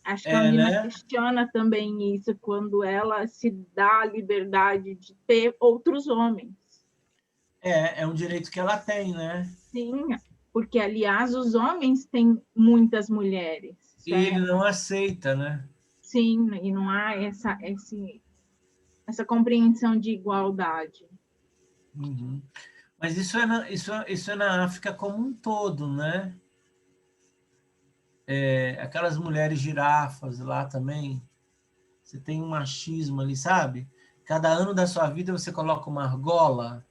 Acho que a Andina Né? questiona também isso quando ela se dá a liberdade de ter outros homens. É um direito que esse tem, né? Sim, porque, aliás, os homens têm muitas mulheres. Isso E ele não aceita, né? Sim, e não há essa compreensão de igualdade. Uhum. Mas isso é na África como um todo, né? Aquelas mulheres girafas lá também, você tem um machismo ali, sabe? Cada ano da sua vida você coloca uma argola.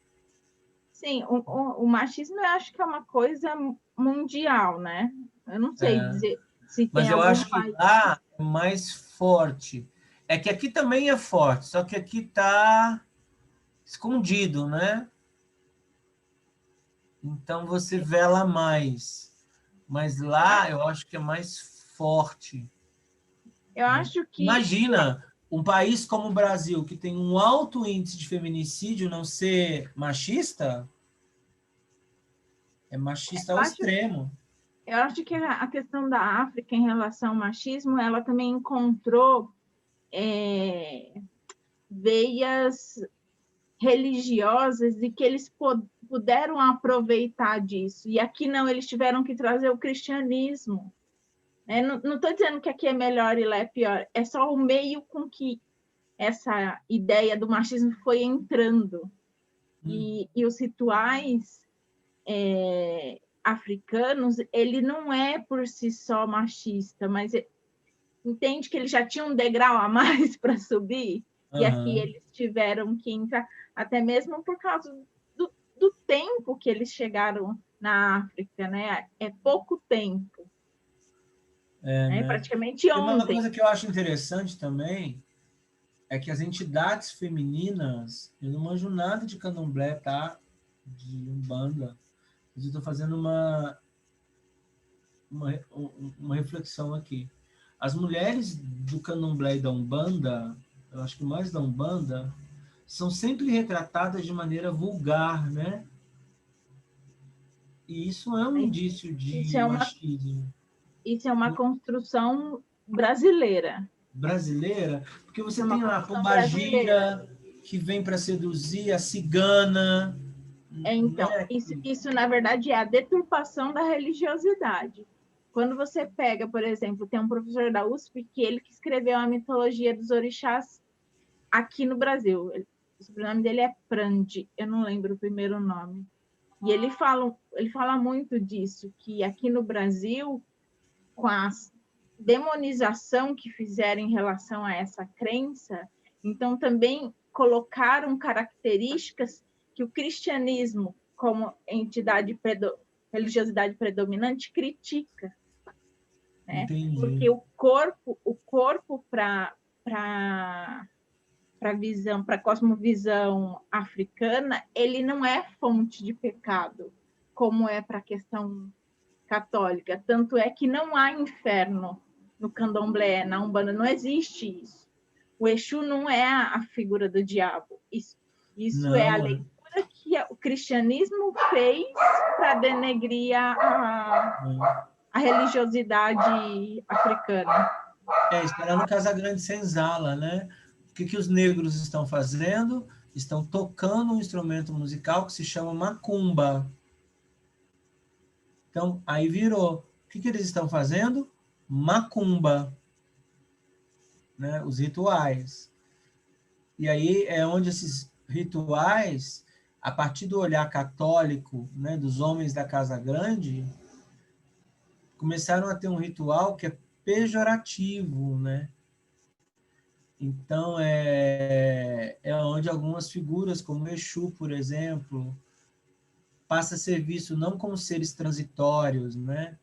Sim, o machismo eu acho que é uma coisa mundial, né? Eu não sei dizer se Mas tem eu algum acho que país. lá é mais forte. É que aqui também é forte, só que aqui está escondido, né? Então você vela mais. Mas lá eu acho que é mais forte. Eu Né? acho que Imagina um país como o Brasil, que tem um alto índice de feminicídio, não ser machista? É machista ao extremo. eu acho que a questão da África em relação ao machismo, ela também encontrou veias religiosas e que eles puderam aproveitar disso. E aqui não, eles tiveram que trazer o cristianismo. Não estou dizendo que aqui é melhor e lá é pior, é só o meio com que essa ideia do machismo foi entrando. E os rituais africanos, ele não é por si só machista, mas entende que ele já tinha um degrau a mais para subir, e aqui eles tiveram que entrar, até mesmo por causa do tempo que eles chegaram na África, né? É pouco tempo. Né? Praticamente Tem uma ontem. coisa que eu acho interessante também, é que as entidades femininas, eu não manjo nada de candomblé, tá? De umbanda. Eu estou fazendo uma reflexão aqui. As mulheres do candomblé e da Umbanda, eu acho que mais da Umbanda, são sempre retratadas de maneira vulgar, né? E isso é um indício Isso de é machismo. Isso é uma construção brasileira. Brasileira, porque você tem a construção brasileira. pombagira que vem para seduzir, a cigana. Então, Né? isso, na verdade, é a deturpação da religiosidade. Quando você pega, por exemplo, tem um professor da USP que ele que escreveu a mitologia dos orixás aqui no Brasil. O sobrenome dele é Prandi, eu não lembro o primeiro nome. E ele fala muito disso, que aqui no Brasil, com a demonização que fizeram em relação a essa crença, então também colocaram características que o cristianismo, como entidade religiosidade predominante, critica, né? Porque o corpo para visão, para a cosmovisão africana, ele não é fonte de pecado, como é para a questão católica. Tanto é que não há inferno no candomblé, na Umbanda, não existe isso. O Exu não é a figura do diabo. Isso é a leitura que o cristianismo fez para denegrir a religiosidade africana. Está lá no Casagrande Senzala, né? O que os negros estão fazendo? Estão tocando um instrumento musical que se chama macumba. Então, aí virou. O que eles estão fazendo? Macumba. Né? Os rituais. E aí é onde esses rituais, a partir do olhar católico, né, dos homens da Casa Grande, começaram a ter um ritual que é pejorativo, né? Então, é onde algumas figuras, como Exu, por exemplo, passa a ser visto não como seres transitórios, né?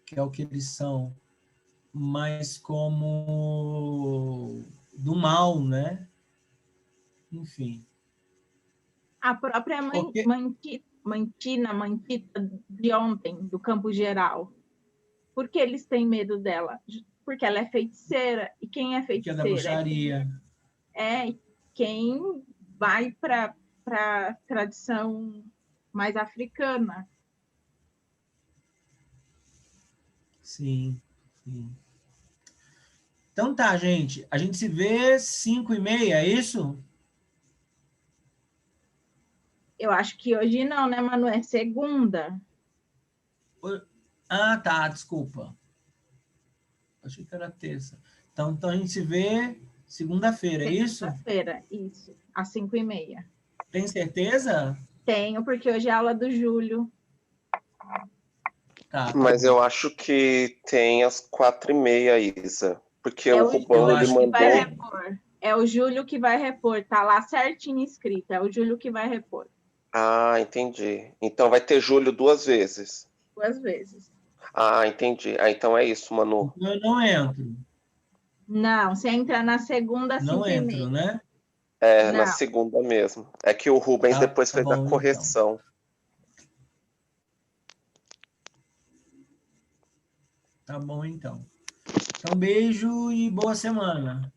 Que é o que eles são, mas como do mal, né? Enfim. A própria Mantita de ontem, do Campo Geral. Por que eles têm medo dela? Porque ela é feiticeira. E quem é feiticeira? Que é da bruxaria. Quem vai para a tradição mais africana. Sim, sim. Então tá, gente. A gente se vê 5h30, é isso? Eu acho que hoje não, né, Manu? É segunda. Ah, tá, desculpa. Achei que era terça. Então a gente se vê segunda-feira, é isso? Segunda-feira, isso. Às 5h30. Tem certeza? Tenho, porque hoje é aula do Júlio. Tá Mas bom. Eu acho que tem às 4h30, Isa. Porque o Rubão, ele mandou... É o Júlio que vai repor. Tá lá certinho escrito. É o Júlio que vai repor. Ah, entendi. Então vai ter Júlio 2 vezes. 2 vezes. Ah, entendi. Ah, então é isso, Manu. Eu não entro. Não, você entra na segunda, 5h30. Não entro, né? É, não. Na segunda mesmo. É que o Rubens depois fez a correção. Então. Tá bom, então. Então, beijo e boa semana.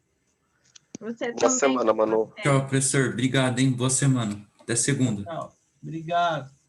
Boa semana, Manu. Tchau, professor. Obrigado, hein? Boa semana. Até segunda. Tchau. Obrigado.